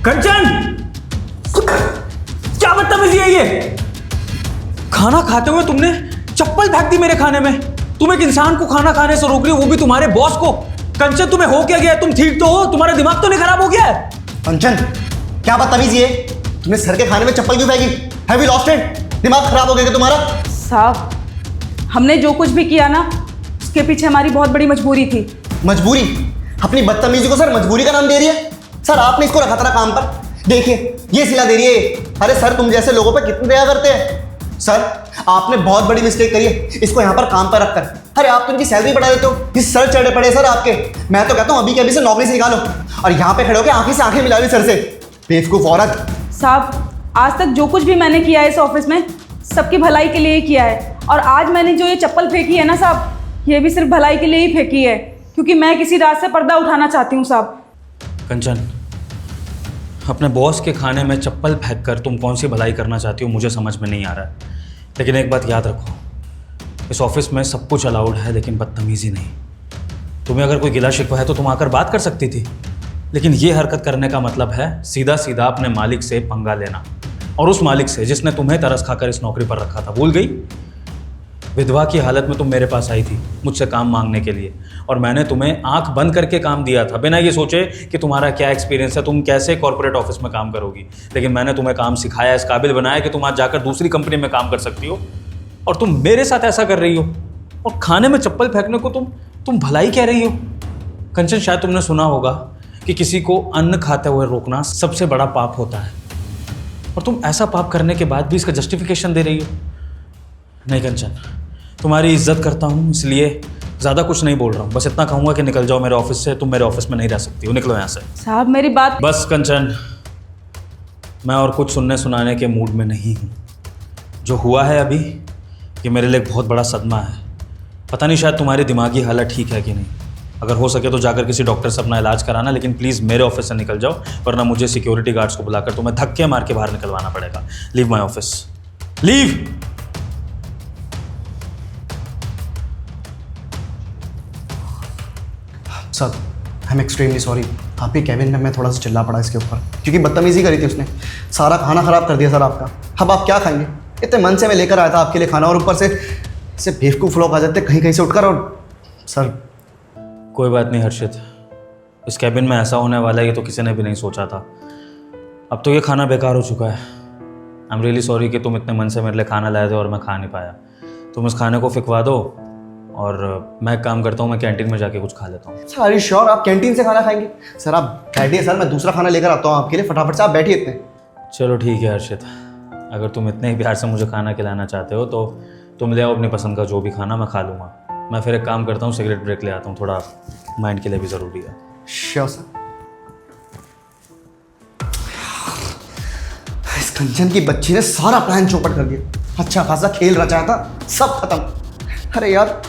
कंचन, क्या बदतमीजी है ये? खाना खाते हुए तुमने चप्पल फेंक दी मेरे खाने में। तुम एक इंसान को खाना खाने से रोक रही हो, वो भी तुम्हारे बॉस को। कंचन, तुम्हें हो क्या गया? तुम ठीक तो हो? तुम्हारा दिमाग तो नहीं खराब हो गया है? कंचन, क्या बदतमीजी है? तुमने सर के खाने में चप्पल क्यों फेंकी? Have you lost it? दिमाग खराब हो गया क्या तुम्हारा? साहब, हमने जो कुछ भी किया ना, उसके पीछे हमारी बहुत बड़ी मजबूरी थी। मजबूरी? अपनी बदतमीजी को सर मजबूरी का नाम दे रही है? सर आपने इसको रखा था ना काम पर, देखिए ये सिला दे रही है। अरे सर, तुम जैसे लोगों पर कितनी दया करते हैं। सर आपने बहुत बड़ी मिस्टेक करी है इसको यहाँ पर काम पर रखकर। अरे आप तो इनकी सैलरी बढ़ा देते हो, ये सर चढ़े पड़े सर आपके। मैं तो कहता हूँ अभी के अभी से नौकरी से निकालो, और यहाँ पे खड़े होकर आंखें से आंखें मिला ली सर से। बेवकूफ औरत। साहब, आज तक जो कुछ भी मैंने किया है इस ऑफिस में, सबकी भलाई के लिए ही किया है। और आज मैंने जो ये चप्पल फेंकी है ना साहब, ये भी सिर्फ भलाई के लिए ही फेंकी है, क्योंकि मैं किसी रात से पर्दा उठाना चाहती हूँ साहब। कंचन, अपने बॉस के खाने में चप्पल फेंक कर तुम कौन सी भलाई करना चाहती हो मुझे समझ में नहीं आ रहा है। लेकिन एक बात याद रखो, इस ऑफिस में सब कुछ अलाउड है, लेकिन बदतमीजी नहीं। तुम्हें अगर कोई गिला शिकवा है तो तुम आकर बात कर सकती थी, लेकिन ये हरकत करने का मतलब है सीधा सीधा अपने मालिक से पंगा लेना, और उस मालिक से जिसने तुम्हें तरस खाकर इस नौकरी पर रखा था। भूल गई? विधवा की हालत में तुम मेरे पास आई थी मुझसे काम मांगने के लिए, और मैंने तुम्हें आंख बंद करके काम दिया था, बिना ये सोचे कि तुम्हारा क्या एक्सपीरियंस है, तुम कैसे कॉर्पोरेट ऑफिस में काम करोगी। लेकिन मैंने तुम्हें काम सिखाया, इस काबिल बनाया कि तुम आज जाकर दूसरी कंपनी में काम कर सकती हो, और तुम मेरे साथ ऐसा कर रही हो। और खाने में चप्पल फेंकने को तुम भलाई कह रही हो। कंचन, शायद तुमने सुना होगा कि किसी को अन्न खाते हुए रोकना सबसे बड़ा पाप होता है, और तुम ऐसा पाप करने के बाद भी इसका जस्टिफिकेशन दे रही हो। नहीं कंचन, तुम्हारी इज्जत करता हूँ, इसलिए ज़्यादा कुछ नहीं बोल रहा हूँ। बस इतना कहूँगा कि निकल जाओ मेरे ऑफिस से। तुम मेरे ऑफिस में नहीं रह सकती हो, निकलो यहाँ से। साहब, मेरी बात। बस कंचन, मैं और कुछ सुनने सुनाने के मूड में नहीं हूँ। जो हुआ है अभी, ये मेरे लिए एक बहुत बड़ा सदमा है। पता नहीं शायद तुम्हारी दिमागी हालत ठीक है कि नहीं। अगर हो सके तो जाकर किसी डॉक्टर से अपना इलाज कराना, लेकिन प्लीज़ मेरे ऑफिस से निकल जाओ, वरना मुझे सिक्योरिटी गार्ड्स को बुलाकर तुम्हें धक्के मार के बाहर निकलवाना पड़ेगा। Leave my office, leave. Sir I am extremely sorry. आपके कैबिन में मैं थोड़ा सा चिल्ला पड़ा इसके ऊपर, क्योंकि बदतमीजी करी थी उसने। सारा खाना खराब कर दिया सर आपका। अब आप क्या खाएंगे? इतने मन से मैं लेकर आया था आपके लिए खाना, और ऊपर से बेवकूफ़ लोग आ जाते कहीं कहीं से उठकर। और सर कोई बात नहीं हर्षित, इस कैबिन में ऐसा होने वाला है ये तो किसी ने भी नहीं सोचा था। अब तो ये खाना बेकार हो चुका है। आई एम रियली सॉरी कि तुम इतने मन से मेरे लिए खाना लाए थे और मैं खा नहीं पाया। तुम इस खाने को फिकवा दो, और मैं एक काम करता हूँ, मैं कैंटीन में जाके कुछ खा लेता हूँ। सर आर यू श्योर आप कैंटीन से खाना खाएंगे? सर आप बैठिए सर, मैं दूसरा खाना लेकर आता हूँ आपके लिए, फटाफट से आप बैठिए इतने। चलो ठीक है हर्षित, अगर तुम इतने ही प्यार से मुझे खाना खिलाना चाहते हो तो तुम ले आओ अपनी पसंद का जो भी खाना, मैं खा लूँगा। मैं फिर एक काम करता हूँ, सिगरेट ब्रेक ले आता हूँ, थोड़ा माइंड के लिए भी ज़रूरी है। Sure sir. इस कंचन की बच्ची ने सारा प्लान चौपट कर दिया। अच्छा खासा खेल रचाया था, सब खत्म। अरे यार,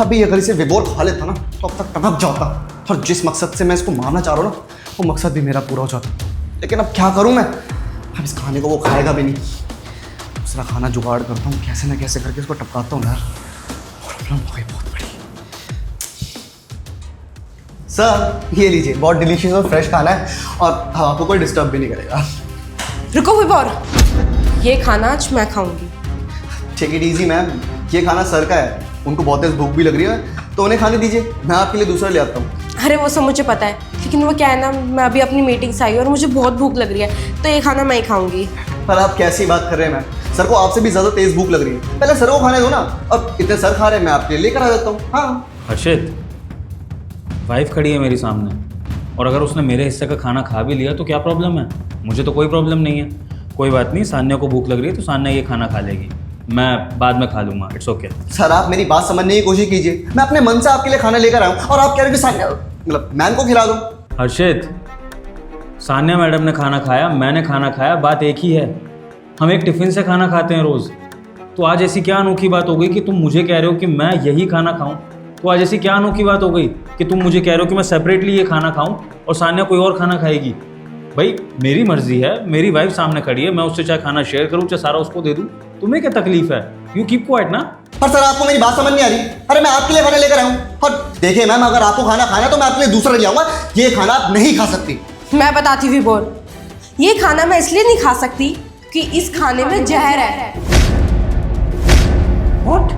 अभी अगर इसे विभोर खा लेता ना तो अब तक टपक जाता, और जिस मकसद से मैं इसको मारना चाह रहा हूँ ना, वो मकसद भी मेरा पूरा हो जाता। लेकिन अब क्या करूँ मैं? अब इस खाने को वो खाएगा भी नहीं। दूसरा खाना जुगाड़ करता हूँ, कैसे ना कैसे करके इसको टपकाता हूँ यार। प्रॉब्लम हो गई बहुत बड़ी। सर ये लीजिए, बहुत डिलीशियस और फ्रेश खाना है, और आपको कोई डिस्टर्ब भी नहीं करेगा। रुको विभोर, ये खाना आज मैं खाऊंगी। टेक इट इजी मैम, ये खाना सर का है, उनको बहुत तेज भूख भी लग रही है, तो उन्हें खाने दीजिए, मैं आपके लिए दूसरा ले आता हूँ। अरे वो सब मुझे पता है, लेकिन वो क्या है ना, मैं अभी अपनी मीटिंग से आई और मुझे बहुत भूख लग रही है, तो ये खाना मैं ही खाऊंगी। पर आप कैसी बात कर रहे हैं मैम? सर को आपसे भी ज़्यादा तेज भूख लग रही है, पहले सर को खाने दो ना। अब इतने सर खा रहे हैं, मैं आपके लिए लेकर आ जाता हूँ। हाँ हर्षित, वाइफ खड़ी है मेरी सामने, और अगर उसने मेरे हिस्से का खाना खा भी लिया तो क्या प्रॉब्लम है? मुझे तो कोई प्रॉब्लम नहीं है। कोई बात नहीं, सान्या को भूख लग रही है तो सान्या ये खाना खा लेगी, मैं बाद में खा लूँगा, इट्स ओके। सर आप मेरी बात समझने की कोशिश कीजिए, मैं अपने मन से आपके लिए खाना लेकर आऊँ, और आप कह रहे हो कि मतलब मैम को खिला दूँ। हर्षित, सान्या मैडम ने खाना खाया, मैंने खाना खाया, बात एक ही है। हम एक टिफ़िन से खाना खाते हैं रोज़। तो आज ऐसी क्या अनोखी बात हो गई कि तुम मुझे कह रहे हो कि मैं यही खाना खाऊं? तो आज ऐसी क्या अनोखी बात हो गई कि तुम मुझे कह रहे हो कि मैं सेपरेटली ये खाना खाऊं और सान्या कोई और खाना खाएगी? भाई मेरी मर्जी है, मेरी वाइफ सामने खड़ी है, मैं उससे चाहे खाना शेयर करूं चाहे सारा उसको दे दूं, तुम्हें क्या तकलीफ है? यू कीप क्वाइट ना। पर सर आपको मेरी बात समझ नहीं आ रही। अरे मैं आपके लिए खाना लेकर आऊँ, और देखिए मैम, अगर आपको खाना खाना है तो मैं आपके लिए दूसरा ले आऊँगा, ये खाना आप नहीं खा सकती। मैं बताती विभोर, ये खाना मैं इसलिए नहीं खा सकती कि इस खाने में जहर है। What?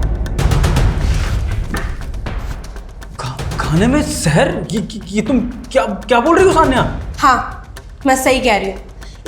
खाने में जहर? ये तुम क्या बोल रही हो सान्या? हाँ, मैं सही कह रही हूँ।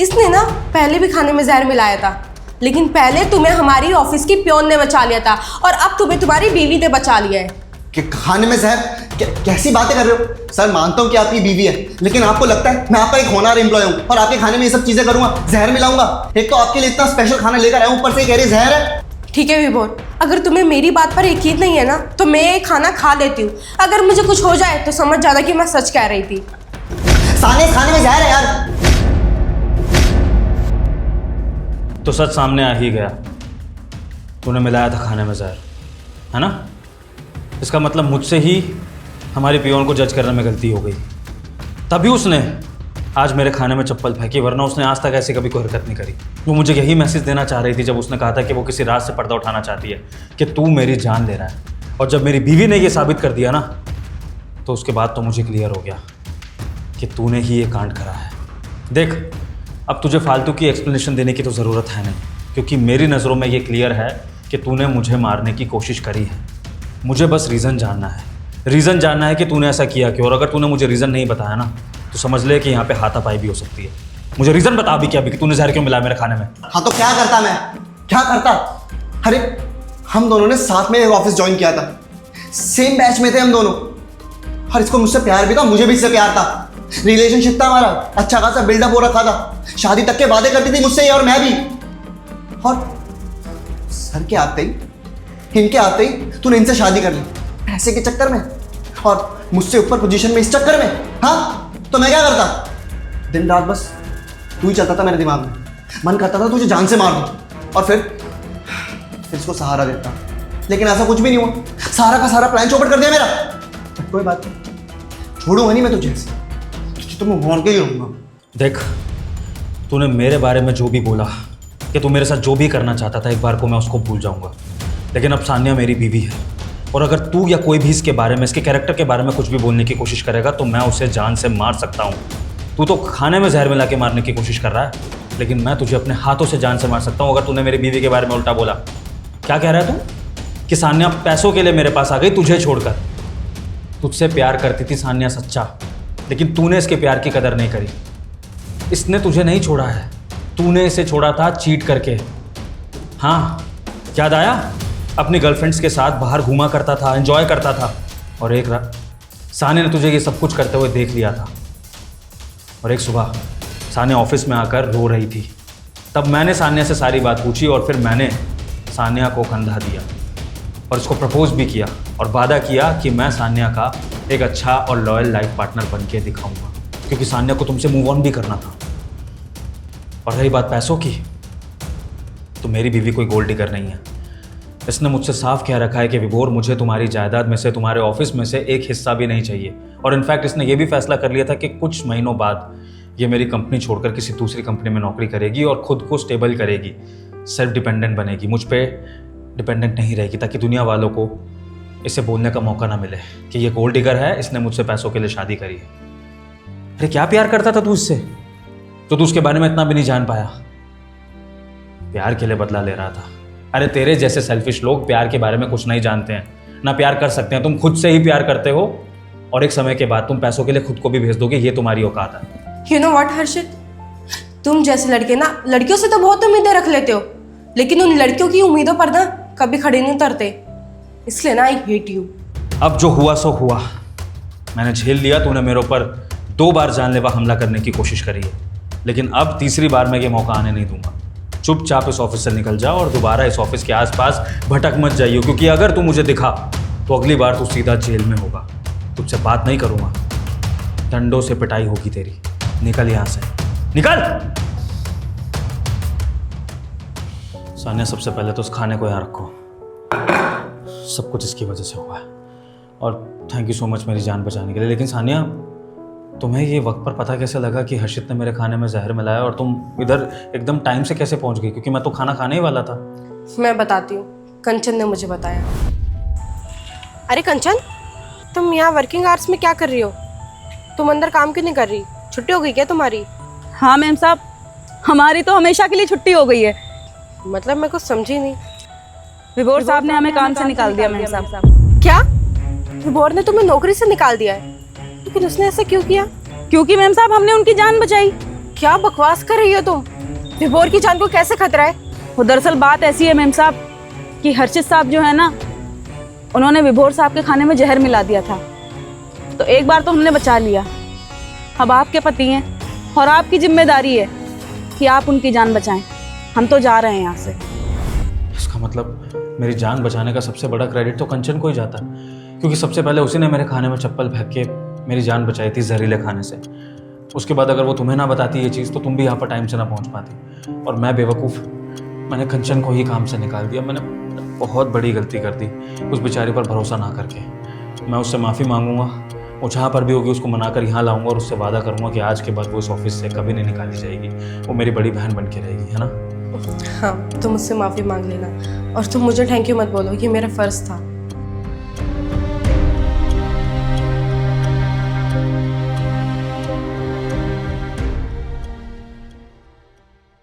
इसने ना पहले भी खाने में जहर मिलाया था, लेकिन पहले तुम्हें हमारी ऑफिस की प्योन ने बचा लिया था और अब तुम्हें तुम्हारी बीवी ने बचा लिया है। कि खाने में जहर? कैसी बातें कर रहे हो? सर मानता हूँ कि आपकी बीवी है, लेकिन आपको लगता है मैं आपका एक होनहार एम्प्लॉय हूँ और आपके खाने में ये सब चीजें करूंगा, जहर मिलाऊंगा? एक तो आपके लिए इतना स्पेशल खाना लेकर आया हूँ, ऊपर से कह रही जहर है। ठीक है विभोर, अगर तुम्हें मेरी बात पर यकीन नहीं है ना तो मैं ये खाना खा लेती हूँ। अगर मुझे कुछ हो जाए तो समझ जाना कि मैं सच कह रही थी। सानिया, इस खाने में जहर है यार। तो सच सामने आ ही गया, तूने मिलाया था खाने में जहर, है ना? इसका मतलब मुझसे ही हमारी पियोन को जज करने में गलती हो गई, तभी उसने आज मेरे खाने में चप्पल फेंकी, वरना उसने आज तक ऐसी कभी कोई हरकत नहीं करी। वो मुझे यही मैसेज देना चाह रही थी जब उसने कहा था कि वो किसी राज से पर्दा उठाना चाहती है कि तू मेरी जान ले रहा है। और जब मेरी बीवी ने ये साबित कर दिया ना, तो उसके बाद तो मुझे क्लियर हो गया कि तूने ही ये कांड करा है। देख, अब तुझे फालतू की एक्सप्लेनेशन देने की तो ज़रूरत है नहीं, क्योंकि मेरी नज़रों में ये क्लियर है कि तूने मुझे मारने की कोशिश करी है। मुझे बस रीज़न जानना है, रीज़न जानना है कि तूने ऐसा किया क्यों। और अगर तूने मुझे रीज़न नहीं बताया ना, तो समझ ले कि यहाँ पे हाथापाई भी हो सकती है। मुझे रीज़न बता अभी कि तूने जहर क्यों मिलाया मेरे खाने में। हाँ तो क्या करता मैं, क्या करता? अरे हम दोनों ने साथ में ऑफिस ज्वाइन किया था, सेम बैच में थे हम दोनों, और इसको मुझसे प्यार भी था, मुझे भी इससे प्यार था। रिलेशनशिप था हमारा, अच्छा खासा बिल्डअप हो रखा था, शादी तक के वादे करती थी मुझसे और मैं भी। और सर के आते ही, इनके आते ही तूने इनसे शादी कर ली, पैसे के चक्कर में, और मुझसे ऊपर पोजीशन में इस चक्कर में। हाँ तो मैं क्या करता? दिन रात बस तू ही चलता था मेरे दिमाग में, मन करता था तुझे जान से मार दूं और फिर इसको सहारा देता, लेकिन ऐसा कुछ भी नहीं हुआ। सारा का सारा प्लान चौपट कर दिया मेरा। कोई बात नहीं, छोड़ूंगा नहीं मैं तुझे, तो मैं मर के ही रहूंगा। देख, तूने मेरे बारे में जो भी बोला कि तू मेरे साथ जो भी करना चाहता था, एक बार को मैं उसको भूल जाऊंगा, लेकिन अब सान्या मेरी बीवी है, और अगर तू या कोई भी इसके बारे में, इसके कैरेक्टर के बारे में कुछ भी बोलने की कोशिश करेगा तो मैं उसे जान से मार सकता हूँ। तू तो खाने में जहर मिला के मारने की कोशिश कर रहा है, लेकिन मैं तुझे अपने हाथों से जान से मार सकता हूँ अगर तूने मेरी बीवी के बारे में उल्टा बोला। क्या कह रहा है तू? कि सान्या पैसों के लिए मेरे पास आ गई तुझे छोड़कर। तुझसे प्यार करती थी सान्या सच्चा, लेकिन तूने इसके प्यार की कदर नहीं करी। इसने तुझे नहीं छोड़ा है, तूने इसे छोड़ा था चीट करके। हाँ, याद आया? अपनी गर्लफ्रेंड्स के साथ बाहर घूमा करता था, एंजॉय करता था, और एक रात सान्या ने तुझे ये सब कुछ करते हुए देख लिया था। और एक सुबह सान्या ऑफिस में आकर रो रही थी, तब मैंने सान्या से सारी बात पूछी और फिर मैंने सान्या को कंधा दिया और उसको प्रपोज भी किया और वादा किया कि मैं सान्या का एक अच्छा और लॉयल लाइफ पार्टनर बन के दिखाऊंगा, क्योंकि सान्या को तुमसे मूव ऑन भी करना था। और रही बात पैसों की, तो मेरी बीवी कोई गोल्ड डिगर नहीं है। इसने मुझसे साफ कह रखा है कि विभोर, मुझे तुम्हारी जायदाद में से, तुम्हारे ऑफिस में से एक हिस्सा भी नहीं चाहिए। और इनफैक्ट इसने ये भी फैसला कर लिया था कि कुछ महीनों बाद ये मेरी कंपनी छोड़कर किसी दूसरी कंपनी में नौकरी करेगी और खुद को स्टेबल करेगी, सेल्फ डिपेंडेंट बनेगी, मुझ पे डिपेंडेंट नहीं रहेगी, ताकि दुनिया वालों को इसे बोलने का मौका ना मिले कि ये गोल्ड डिगर है, इसने मुझसे पैसों के लिए शादी करी है। अरे क्या प्यार करता था तू इससे, तो तू उसके बारे में इतना भी नहीं जान पाया। प्यार के लिए बदला ले रहा था। अरे तेरे जैसे सेल्फिश लोग प्यार के बारे में कुछ नहीं जानते हैं, ना प्यार कर सकते हैं। तुम खुद से ही प्यार करते हो और एक समय के बाद तुम पैसों के लिए खुद को भी भेज दोगे, ये तुम्हारी औकात है। You know what, हर्षित, तुम जैसे लड़के ना लड़कियों से तो बहुत उम्मीदें रख लेते हो, लेकिन उन लड़कियों की उम्मीदों पर ना कभी खड़े नहीं उतरते, इसलिए ना आई हेट यू। अब जो हुआ सो हुआ, मैंने झेल लिया। तूने मेरे ऊपर 2 बार जानलेवा हमला करने की कोशिश करी है, लेकिन अब तीसरी बार मैं ये मौका आने नहीं दूंगा। चुपचाप इस ऑफिस से निकल जा और दोबारा इस ऑफिस के आसपास भटक मत जाइए, क्योंकि अगर तू मुझे दिखा तो अगली बार तू सीधा जेल में होगा। तुझसे बात नहीं करूंगा, डंडों से पिटाई होगी तेरी। निकल यहाँ से, निकल। सान्या, सबसे पहले तो उस खाने को यहाँ रखो, सब कुछ इसकी वजह से हुआ है। और थैंक यू सो मच मेरी जान बचाने के लिए। लेकिन सान्या, तुम्हें ये वक्त पर पता कैसे लगा कि हर्षित ने मेरे खाने में जहर मिलाया, और तुम इधर एकदम टाइम से कैसे पहुंच गई? क्योंकि मैं तो खाना खाने ही वाला था। मैं बताती हूँ, कंचन ने मुझे बताया। अरे कंचन, तुम यहाँ वर्किंग आवर्स में क्या कर रही हो? तुम अंदर काम क्यों नहीं कर रही? छुट्टी हो गई क्या तुम्हारी? हाँ मैम साहब, हमारी तो हमेशा के लिए छुट्टी हो गई है। मतलब मैं कुछ समझी नहीं। विभोर साहब ने हमें काम से निकाल दिया मैम साहब। क्या? विभोर ने तुम्हें नौकरी से निकाल दिया है? लेकिन उसने ऐसा क्यों किया? क्योंकि मैम साहब हमने उनकी जान बचाई। क्या बकवास कर रही हो तुम? विभोर की जान को कैसे खतरा है? वो दरअसल बात ऐसी है मैम साहब कि हर्षित साहब जो है ना, उन्होंने विभोर साहब के खाने में जहर मिला दिया था। तो एक बार तो हमने बचा लिया, अब आपके पति हैं और आपकी जिम्मेदारी है कि आप उनकी जान बचाएं। हम तो जा रहे हैं यहाँ से। इसका मतलब मेरी जान बचाने का सबसे बड़ा क्रेडिट तो कंचन को ही जाता है, क्योंकि सबसे पहले उसी ने मेरे खाने में चप्पल फेंक के मेरी जान बचाई थी जहरीले खाने से। उसके बाद अगर वो तुम्हें ना बताती ये चीज़ तो तुम भी यहाँ पर टाइम से ना पहुँच पाती। और मैं बेवकूफ़, मैंने कंचन को ही काम से निकाल दिया। मैंने बहुत बड़ी गलती कर दी उस बेचारी पर भरोसा ना करके। मैं उससे माफ़ी मांगूंगा, वो जहाँ पर भी होगी उसको मनाकर यहाँ लाऊंगा और उससे वादा करूंगा कि आज के बाद वो इस ऑफिस से कभी नहीं निकाली जाएगी। वो मेरी बड़ी बहन बन के रहेगी, है ना? हाँ, तुम मुझसे माफ़ी मांग लेना और तुम मुझे थैंक यू मत बोलो, ये मेरा फ़र्ज़ था।